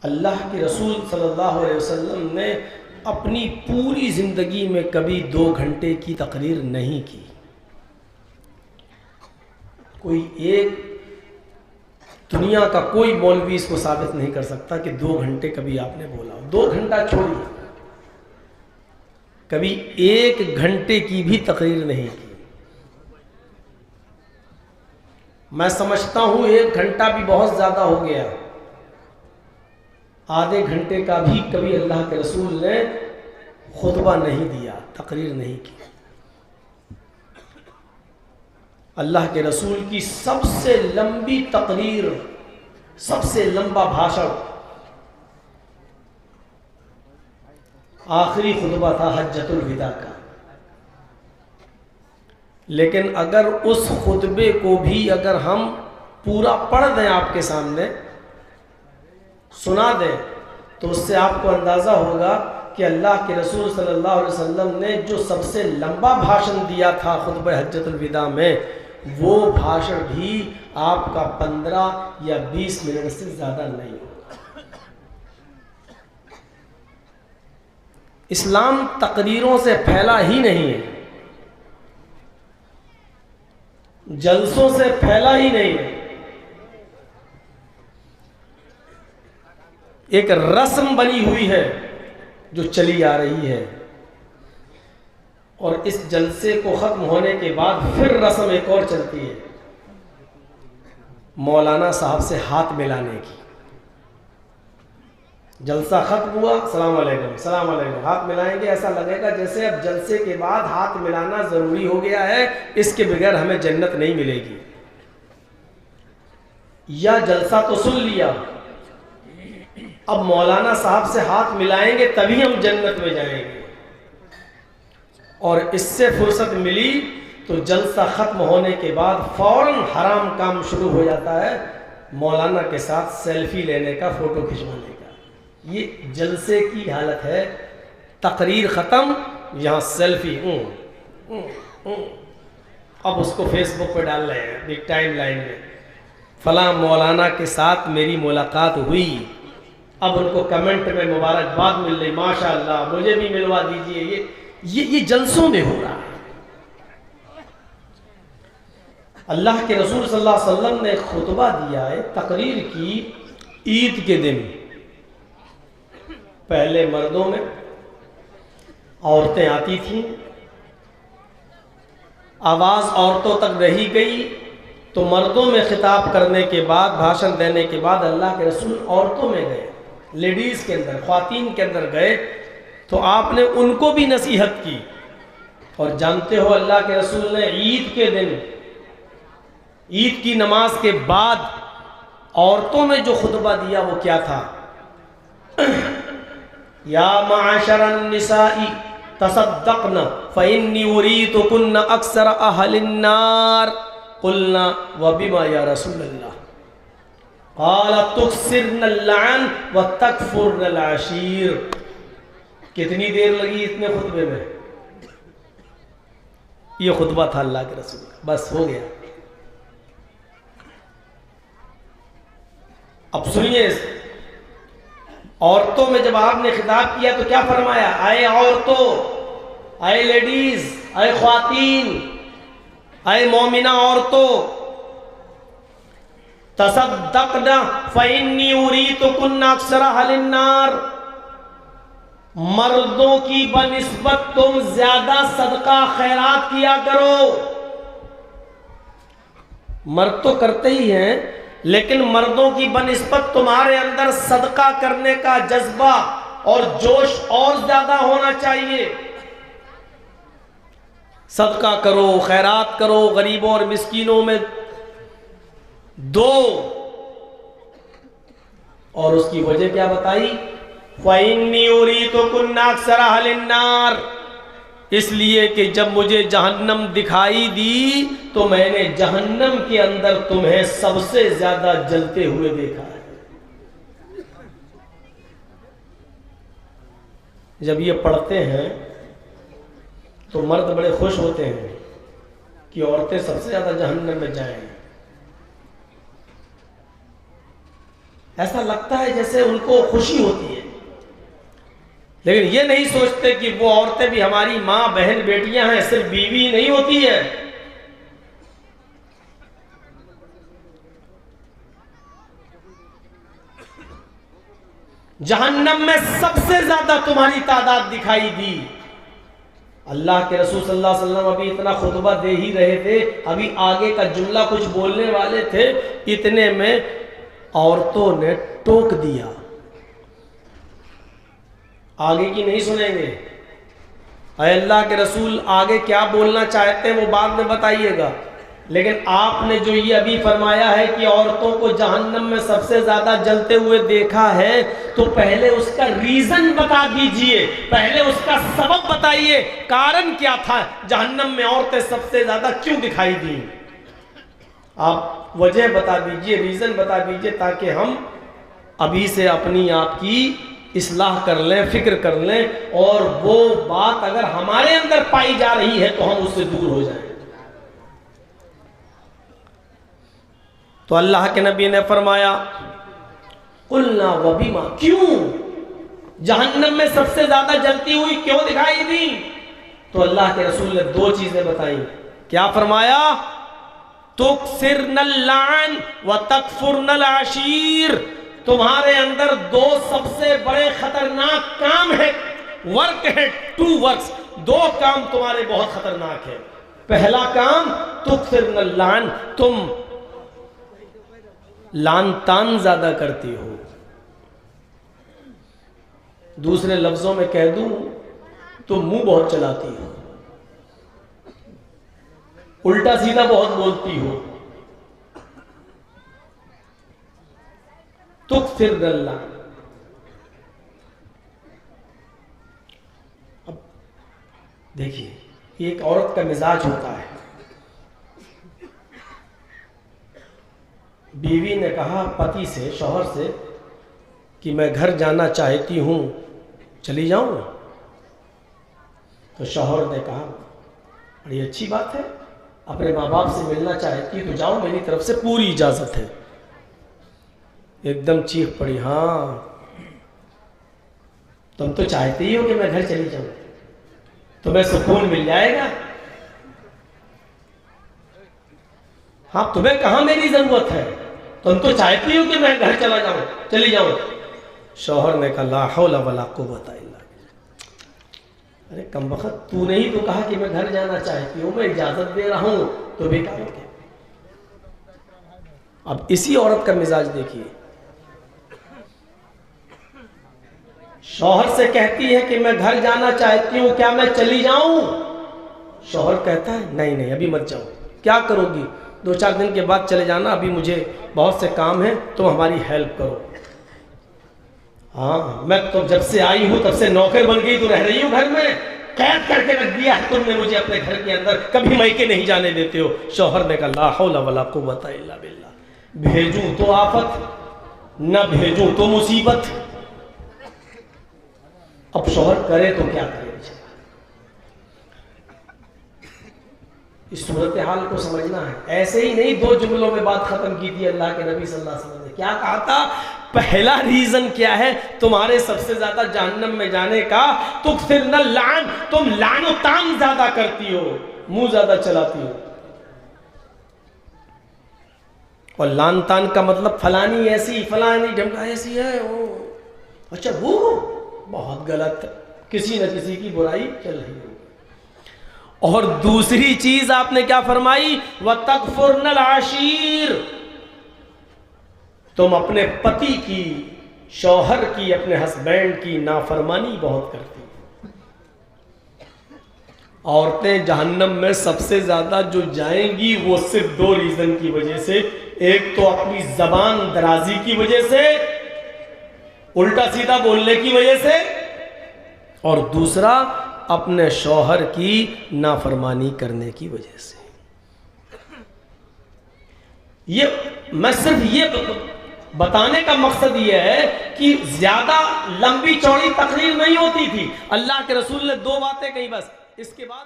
اللہ کے رسول صلی اللہ علیہ وسلم نے اپنی پوری زندگی میں کبھی 2 گھنٹے کی تقریر نہیں کی. کوئی ایک دنیا کا کوئی مولوی اس کو ثابت نہیں کر سکتا کہ 2 گھنٹے کبھی آپ نے بولا. 2 گھنٹہ چھوڑیے، کبھی 1 گھنٹے کی بھی تقریر نہیں کی. میں سمجھتا ہوں 1 گھنٹہ بھی بہت زیادہ ہو گیا. آدھے گھنٹے کا بھی کبھی اللہ کے رسول نے خطبہ نہیں دیا، تقریر نہیں کی. اللہ کے رسول کی سب سے لمبی تقریر، سب سے لمبا بھاشن آخری خطبہ تھا حجۃ الوداع کا. لیکن اگر اس خطبے کو بھی اگر ہم پورا پڑھ دیں، آپ کے سامنے سنا دیں، تو اس سے آپ کو اندازہ ہوگا کہ اللہ کے رسول صلی اللہ علیہ وسلم نے جو سب سے لمبا بھاشن دیا تھا خطبہ حجۃ الوداع میں، وہ بھاشن بھی آپ کا 15 یا 20 منٹ سے زیادہ نہیں ہوگا. اسلام تقریروں سے پھیلا ہی نہیں ہے، جلسوں سے پھیلا ہی نہیں ہے. ایک رسم بنی ہوئی ہے جو چلی آ رہی ہے، اور اس جلسے کو ختم ہونے کے بعد پھر رسم ایک اور چلتی ہے، مولانا صاحب سے ہاتھ ملانے کی. جلسہ ختم ہوا، السلام علیکم السلام علیکم، ہاتھ ملائیں گے. ایسا لگے گا جیسے اب جلسے کے بعد ہاتھ ملانا ضروری ہو گیا ہے، اس کے بغیر ہمیں جنت نہیں ملے گی. یا جلسہ تو سن لیا، اب مولانا صاحب سے ہاتھ ملائیں گے تبھی ہم جنت میں جائیں گے. اور اس سے فرصت ملی تو جلسہ ختم ہونے کے بعد فوراً حرام کام شروع ہو جاتا ہے، مولانا کے ساتھ سیلفی لینے کا، فوٹو کھنچوانے کا. یہ جلسے کی حالت ہے. تقریر ختم، یہاں سیلفی. اب اس کو فیس بک پہ ڈال رہے ہیں ایک ٹائم لائن میں، فلاں مولانا کے ساتھ میری ملاقات ہوئی. اب ان کو کمنٹ میں مبارکباد مل رہی، ماشاء اللہ مجھے بھی ملوا دیجئے. یہ جلسوں میں ہو رہا ہے. اللہ کے رسول صلی اللہ علیہ وسلم نے خطبہ دیا ہے، تقریر کی عید کے دن. پہلے مردوں میں عورتیں آتی تھیں، آواز عورتوں تک رہی گئی، تو مردوں میں خطاب کرنے کے بعد، بھاشن دینے کے بعد اللہ کے رسول عورتوں میں گئے، لیڈیز کے اندر، خواتین کے اندر گئے، تو آپ نے ان کو بھی نصیحت کی. اور جانتے ہو اللہ کے رسول نے عید کے دن، عید کی نماز کے بعد عورتوں میں جو خطبہ دیا وہ کیا تھا؟ یا معاشر النساء تصدقن فإنی اریتکن اکثر اہل النار. قلنا وبما یا رسول اللہ؟ قال تکثرن اللعن وتکفرن العشیر. کتنی دیر لگی اتنے خطبے میں؟ یہ خطبہ تھا اللہ کے رسول کا، بس ہو گیا. اب سنیے، عورتوں میں جب آپ نے خطاب کیا تو کیا فرمایا؟ اے عورتوں، اے لیڈیز، اے خواتین، اے مومنہ عورتوں، تصدقنا فإنی اریتکن اکثر اہل النار. مردوں کی بنسبت تم زیادہ صدقہ خیرات کیا کرو. مرد تو کرتے ہی ہیں، لیکن مردوں کی بنسبت تمہارے اندر صدقہ کرنے کا جذبہ اور جوش اور زیادہ ہونا چاہیے. صدقہ کرو، خیرات کرو، غریبوں اور مسکینوں میں دو. اور اس کی وجہ کیا بتائی؟ فَإِنِّي أُرِيتُكُنَّ أَكْثَرَ أَهْلِ النَّارِ. اس لیے کہ جب مجھے جہنم دکھائی دی تو میں نے جہنم کے اندر تمہیں سب سے زیادہ جلتے ہوئے دیکھا ہے. جب یہ پڑھتے ہیں تو مرد بڑے خوش ہوتے ہیں کہ عورتیں سب سے زیادہ جہنم میں جائیں. ایسا لگتا ہے جیسے ان کو خوشی ہوتی ہے، لیکن یہ نہیں سوچتے کہ وہ عورتیں بھی ہماری ماں بہن بیٹیاں ہیں، صرف بیوی نہیں ہوتی ہے۔ جہنم میں سب سے زیادہ تمہاری تعداد دکھائی دی۔ اللہ کے رسول صلی اللہ علیہ وسلم ابھی اتنا خطبہ دے ہی رہے تھے، ابھی آگے کا جملہ کچھ بولنے والے تھے، اتنے میں عورتوں نے ٹوک دیا۔ آگے کی نہیں سنیں گے؟ اے اللہ کے رسول آگے کیا بولنا چاہتے ہیں وہ بعد میں بتائیے گا، لیکن آپ نے جو یہ ابھی فرمایا ہے کہ عورتوں کو جہنم میں سب سے زیادہ جلتے ہوئے دیکھا ہے، تو پہلے اس کا ریزن بتا دیجئے، پہلے اس کا سبب بتائیے، کارن کیا تھا، جہنم میں عورتیں سب سے زیادہ کیوں دکھائی دیں؟ آپ وجہ بتا دیجئے، ریزن بتا دیجئے، تاکہ ہم ابھی سے اپنی آپ کی اصلاح کر لیں، فکر کر لیں، اور وہ بات اگر ہمارے اندر پائی جا رہی ہے تو ہم اس سے دور ہو جائیں۔ تو اللہ کے نبی نے فرمایا قلنا وبما، کیوں جہنم میں سب سے زیادہ جلتی ہوئی کیوں دکھائی دی؟ تو اللہ کے رسول نے دو چیزیں بتائیں۔ کیا فرمایا؟ تکثرن اللعن وتکفرن العشیر، تمہارے اندر دو سب سے بڑے خطرناک کام ہیں، ورک ہے، 2 ورکس، 2 کام تمہارے بہت خطرناک ہیں۔ پہلا کام تکثرن اللعن، تم لعن تان زیادہ کرتی ہو۔ دوسرے لفظوں میں کہہ دوں تو منہ بہت چلاتی ہو، الٹا سیدھا بہت بولتی ہو۔ تکثرن اللعن، اب دیکھیے ایک عورت کا مزاج ہوتا ہے، بیوی نے کہا پتی سے، شوہر سے کہ میں گھر جانا چاہتی ہوں، چلی جاؤں؟ تو شوہر نے کہا بڑی اچھی بات ہے، اپنے ماں باپ سے ملنا چاہتی تو جاؤ، میری طرف سے پوری اجازت ہے۔ ایک دم چیخ پڑی، ہاں تم تو چاہتے ہی ہو کہ میں گھر چلی جاؤں، تمہیں سکون مل جائے گا، ہاں تمہیں کہاں میری ضرورت ہے، تم تو چاہتی ہو کہ میں گھر چلی جاؤں۔ شوہر نے کہا لا حول ولا قوت الا باللہ، ارے کم وقت تو نے ہی تو کہا کہ میں گھر جانا چاہتی ہوں، میں اجازت دے رہا ہوں تو بیکار ہو گیا۔ اب اسی عورت کا مزاج دیکھیے، شوہر سے کہتی ہے کہ میں گھر جانا چاہتی ہوں، کیا میں چلی جاؤں؟ شوہر کہتا ہے نہیں نہیں ابھی مت جاؤ، کیا کرو گی؟ 2-4 دن کے بعد چلے جانا، ابھی مجھے بہت سے کام ہیں، تم ہماری ہیلپ کرو۔ ہاں میں تو جب سے آئی ہوں تب سے نوکر بن گئی، تو رہ رہی ہوں گھر میں، قید کر کے رکھ دیا ہے تم نے مجھے اپنے گھر کے اندر، کبھی میکے نہیں جانے دیتے ہو۔ شوہر نے کہا لا حول ولا قوت الا باللہ، بھیجوں تو آفت، نہ بھیجوں تو مصیبت۔ اب شوہر کرے تو کیا کرے؟ اس صورتحال کو سمجھنا ہے، ایسے ہی نہیں 2 جملوں میں بات ختم کی تھی اللہ کے نبی صلی اللہ علیہ وسلم نے۔ کیا کہا تھا؟ پہلا ریزن کیا ہے تمہارے سب سے زیادہ جہنم میں جانے کا؟ تکثرن اللعن، تم لعن و طعن زیادہ کرتی ہو، منہ زیادہ چلاتی ہو۔ اور لعن طعن کا مطلب فلانی ایسی، فلانی ڈھمکا ایسی ہے، اچھا وہ بہت غلط، کسی نہ کسی کی برائی چل رہی ہے۔ اور دوسری چیز آپ نے کیا فرمائی؟ وَتَكْفُرْنَ الْعَشِيرَ، تم اپنے پتی کی، شوہر کی، اپنے ہسبینڈ کی نافرمانی بہت کرتی۔ عورتیں جہنم میں سب سے زیادہ جو جائیں گی وہ صرف 2 ریزن کی وجہ سے، ایک تو اپنی زبان درازی کی وجہ سے، الٹا سیدھا بولنے کی وجہ سے، اور دوسرا اپنے شوہر کی نافرمانی کرنے کی وجہ سے۔ یہ میں صرف یہ بتانے کا مقصد یہ ہے کہ زیادہ لمبی چوڑی تقریر نہیں ہوتی تھی، اللہ کے رسول نے 2 باتیں کہی بس، اس کے بعد